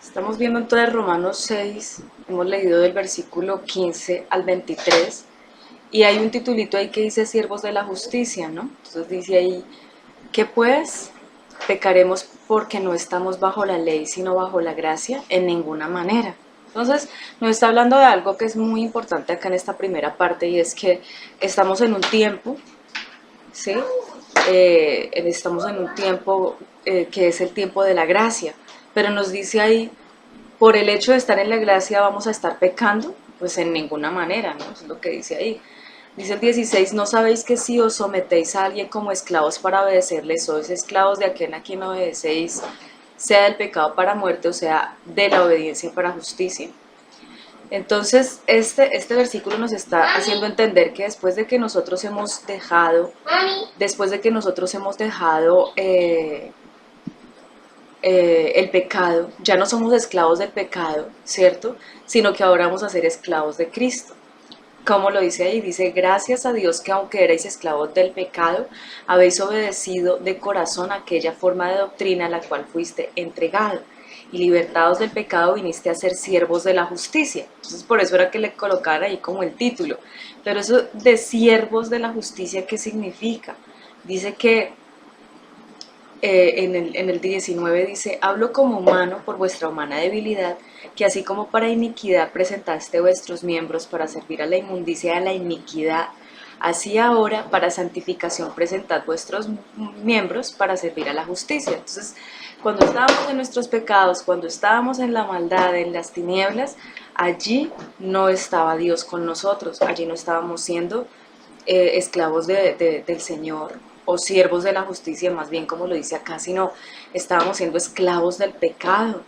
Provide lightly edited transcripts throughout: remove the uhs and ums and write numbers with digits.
Estamos viendo entonces Romanos 6, hemos leído del versículo 15 al 23 y hay un titulito ahí que dice siervos de la justicia, ¿no? Entonces dice ahí que pues pecaremos porque no estamos bajo la ley sino bajo la gracia en ninguna manera. Entonces nos está hablando de algo que es muy importante acá en esta primera parte y es que estamos en un tiempo, ¿sí? Estamos en un tiempo que es el tiempo de la gracia, pero nos dice ahí por el hecho de estar en la gracia vamos a estar pecando, pues en ninguna manera, ¿no? Eso es lo que dice ahí. Dice el 16, ¿no sabéis que si os sometéis a alguien como esclavos para obedecerle, sois esclavos de aquel a quien obedecéis, sea del pecado para muerte o sea de la obediencia para justicia? Entonces, este versículo nos está haciendo entender que después de que nosotros hemos dejado el pecado, ya no somos esclavos del pecado, ¿cierto? Sino que ahora vamos a ser esclavos de Cristo. Como lo dice ahí, dice, gracias a Dios que aunque erais esclavos del pecado, habéis obedecido de corazón aquella forma de doctrina a la cual fuiste entregado. Y libertados del pecado viniste a ser siervos de la justicia. Entonces por eso era que le colocaban ahí como el título. Pero eso de siervos de la justicia, ¿qué significa? Dice que en el 19 dice, hablo como humano por vuestra humana debilidad, que así como para iniquidad presentaste vuestros miembros para servir a la inmundicia y a la iniquidad, así ahora para santificación presentad vuestros miembros para servir a la justicia. Entonces, cuando estábamos en nuestros pecados, cuando estábamos en la maldad, en las tinieblas, allí no estaba Dios con nosotros, allí no estábamos siendo esclavos del Señor o siervos de la justicia, más bien como lo dice acá, sino estábamos siendo esclavos del pecado.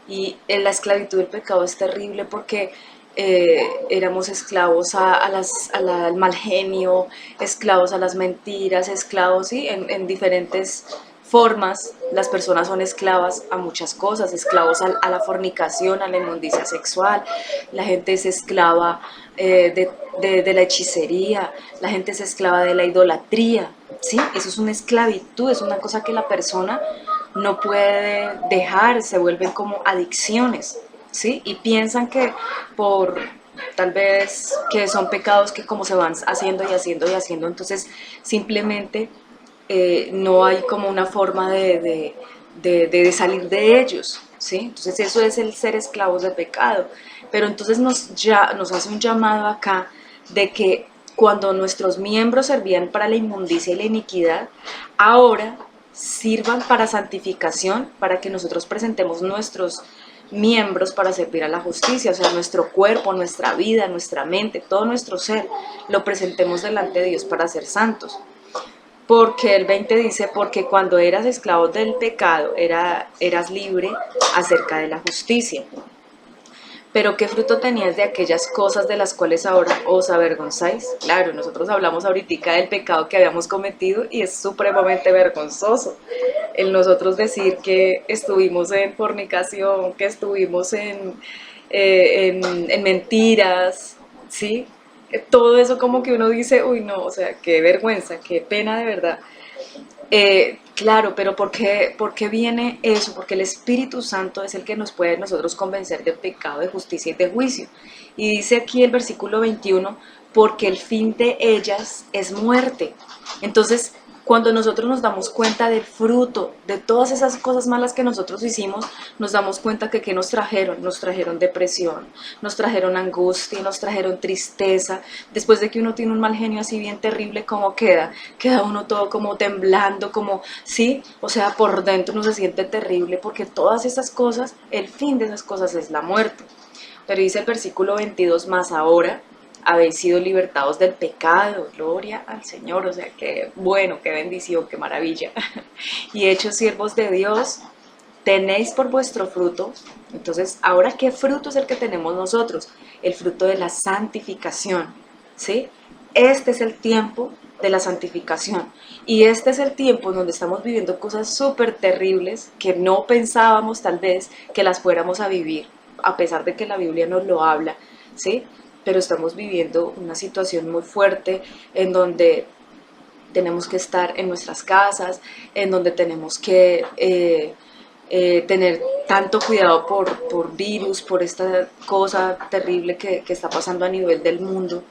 Y la esclavitud del pecado es terrible porque éramos esclavos al mal genio, esclavos a las mentiras, esclavos, ¿sí? En diferentes formas. Las personas son esclavas a muchas cosas, esclavos a la fornicación, a la inmundicia sexual, la gente es esclava de la hechicería, la gente es esclava de la idolatría, ¿sí? Eso es una esclavitud, es una cosa que la persona no puede dejar, se vuelven como adicciones, ¿sí? Y piensan que por tal vez que son pecados que como se van haciendo y haciendo y haciendo, entonces simplemente no hay como una forma de salir de ellos, ¿sí? Entonces eso es el ser esclavos de pecado. Pero entonces nos hace un llamado acá de que cuando nuestros miembros servían para la inmundicia y la iniquidad, ahora sirvan para santificación, para que nosotros presentemos nuestros miembros para servir a la justicia, o sea, nuestro cuerpo, nuestra vida, nuestra mente, todo nuestro ser, lo presentemos delante de Dios para ser santos. Porque el 20 dice, porque cuando eras esclavo del pecado, eras libre acerca de la justicia. Pero ¿qué fruto tenías de aquellas cosas de las cuales ahora os avergonzáis? Claro, nosotros hablamos ahorita del pecado que habíamos cometido y es supremamente vergonzoso el nosotros decir que estuvimos en fornicación, que estuvimos en mentiras, ¿sí? Todo eso como que uno dice, uy no, o sea, qué vergüenza, qué pena de verdad. Claro, pero por qué viene eso? Porque el Espíritu Santo es el que nos puede nosotros convencer de pecado, de justicia y de juicio. Y dice aquí el versículo 21, porque el fin de ellas es muerte. Entonces, cuando nosotros nos damos cuenta del fruto, de todas esas cosas malas que nosotros hicimos, nos damos cuenta que nos trajeron depresión, nos trajeron angustia, nos trajeron tristeza. Después de que uno tiene un mal genio así bien terrible, ¿cómo queda? Queda uno todo como temblando, como, sí, o sea, por dentro uno se siente terrible porque todas esas cosas, el fin de esas cosas es la muerte. Pero dice el versículo 22, más ahora habéis sido libertados del pecado, gloria al Señor, o sea, qué bueno, qué bendición, qué maravilla. Y hechos siervos de Dios, tenéis por vuestro fruto. Entonces, ahora, ¿qué fruto es el que tenemos nosotros? El fruto de la santificación, ¿sí? Este es el tiempo de la santificación. Y este es el tiempo en donde estamos viviendo cosas súper terribles que no pensábamos tal vez que las fuéramos a vivir, a pesar de que la Biblia nos lo habla, ¿sí? Pero estamos viviendo una situación muy fuerte en donde tenemos que estar en nuestras casas, en donde tenemos que tener tanto cuidado por virus, por esta cosa terrible que está pasando a nivel del mundo,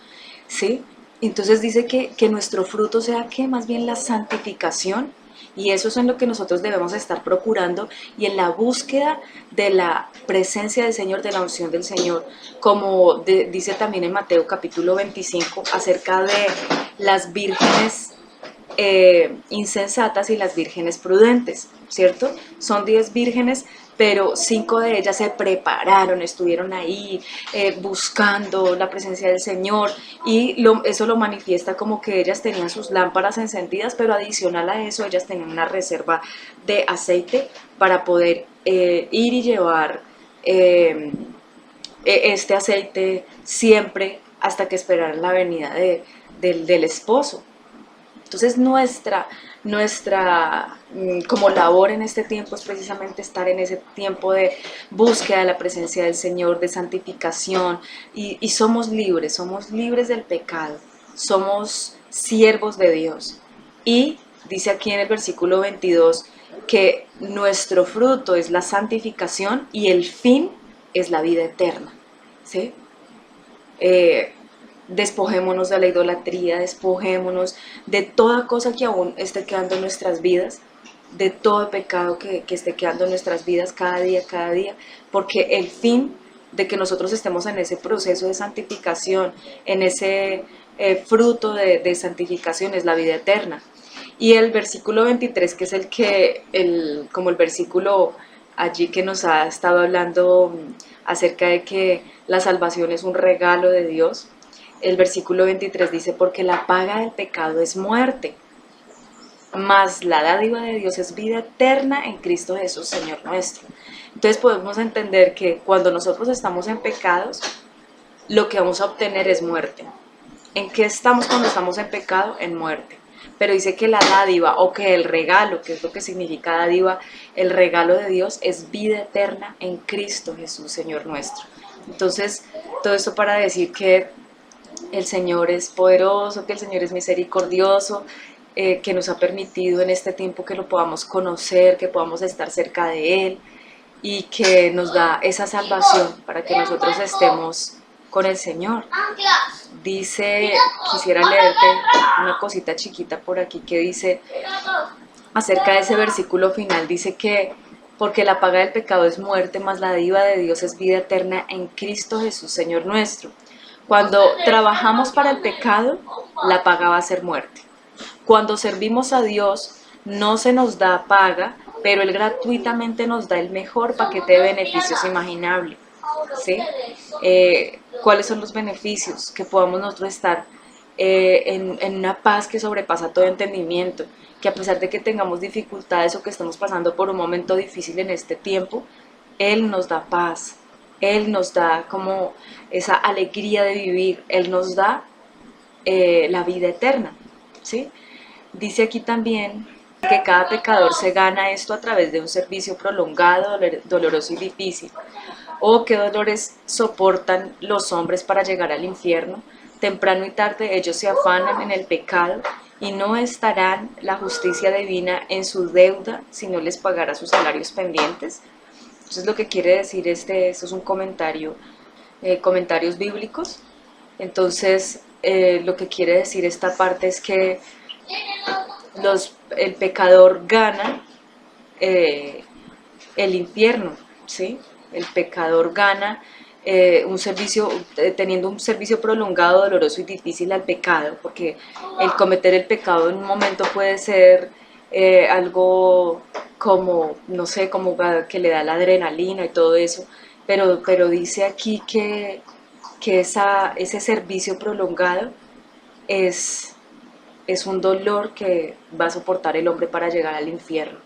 ¿sí? Entonces dice que nuestro fruto sea que más bien la santificación, y eso es en lo que nosotros debemos estar procurando y en la búsqueda de la presencia del Señor, de la unción del Señor, como dice también en Mateo capítulo 25 acerca de las vírgenes insensatas y las vírgenes prudentes, ¿cierto? Son 10 vírgenes, pero 5 de ellas se prepararon, estuvieron ahí buscando la presencia del Señor, y eso lo manifiesta como que ellas tenían sus lámparas encendidas, pero adicional a eso ellas tenían una reserva de aceite para poder ir y llevar este aceite siempre hasta que esperaran la venida del esposo. Entonces nuestra como labor en este tiempo es precisamente estar en ese tiempo de búsqueda de la presencia del Señor, de santificación, y somos libres del pecado, somos siervos de Dios. Y dice aquí en el versículo 22 que nuestro fruto es la santificación y el fin es la vida eterna, ¿sí? Despojémonos de la idolatría, despojémonos de toda cosa que aún esté quedando en nuestras vidas, de todo pecado que esté quedando en nuestras vidas cada día, porque el fin de que nosotros estemos en ese proceso de santificación, en ese fruto de santificación es la vida eterna. Y el versículo 23, que es como el versículo allí que nos ha estado hablando acerca de que la salvación es un regalo de Dios, el versículo 23 dice, porque la paga del pecado es muerte, mas la dádiva de Dios es vida eterna en Cristo Jesús, Señor nuestro. Entonces podemos entender que cuando nosotros estamos en pecados, lo que vamos a obtener es muerte. ¿En qué estamos cuando estamos en pecado? En muerte. Pero dice que la dádiva, o que el regalo, que es lo que significa dádiva, el regalo de Dios es vida eterna en Cristo Jesús, Señor nuestro. Entonces, todo esto para decir que el Señor es poderoso, que el Señor es misericordioso, que nos ha permitido en este tiempo que lo podamos conocer, que podamos estar cerca de Él, y que nos da esa salvación para que nosotros estemos con el Señor. Dice, quisiera leerte una cosita chiquita por aquí que dice, acerca de ese versículo final, dice que porque la paga del pecado es muerte, mas la dádiva de Dios es vida eterna en Cristo Jesús, Señor nuestro. Cuando trabajamos para el pecado, la paga va a ser muerte. Cuando servimos a Dios, no se nos da paga, pero Él gratuitamente nos da el mejor paquete de beneficios imaginable, ¿sí? ¿Cuáles son los beneficios? Que podamos nosotros estar en una paz que sobrepasa todo entendimiento, que a pesar de que tengamos dificultades o que estemos pasando por un momento difícil en este tiempo, Él nos da paz, Él nos da como esa alegría de vivir, Él nos da la vida eterna, ¿sí? Dice aquí también que cada pecador se gana esto a través de un servicio prolongado, doloroso y difícil. Oh, qué dolores soportan los hombres para llegar al infierno. Temprano y tarde ellos se afanan en el pecado y no estarán la justicia divina en su deuda si no les pagara sus salarios pendientes. Entonces lo que quiere decir esto es un comentario, comentarios bíblicos. Entonces lo que quiere decir esta parte es que el pecador gana el infierno, ¿sí? El pecador gana teniendo un servicio prolongado, doloroso y difícil al pecado, porque el cometer el pecado en un momento puede ser algo como, no sé, como que le da la adrenalina y todo eso, pero dice aquí que ese servicio prolongado es un dolor que va a soportar el hombre para llegar al infierno,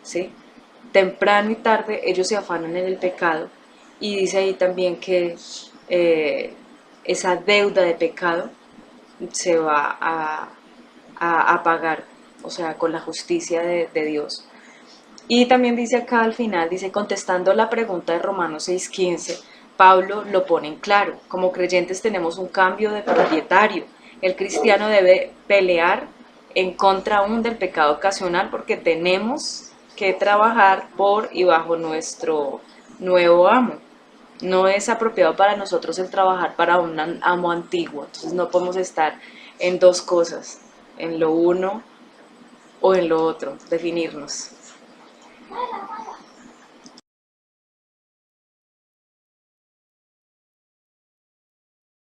¿sí? Temprano y tarde ellos se afanan en el pecado, y dice ahí también que esa deuda de pecado se va a pagar, o sea, con la justicia de Dios. Y también dice acá al final, dice, contestando la pregunta de Romanos 6:15, Pablo lo pone en claro, como creyentes tenemos un cambio de propietario. El cristiano debe pelear en contra aún del pecado ocasional porque tenemos que trabajar por y bajo nuestro nuevo amo. No es apropiado para nosotros el trabajar para un amo antiguo, entonces no podemos estar en dos cosas, en lo uno o en lo otro, definirnos.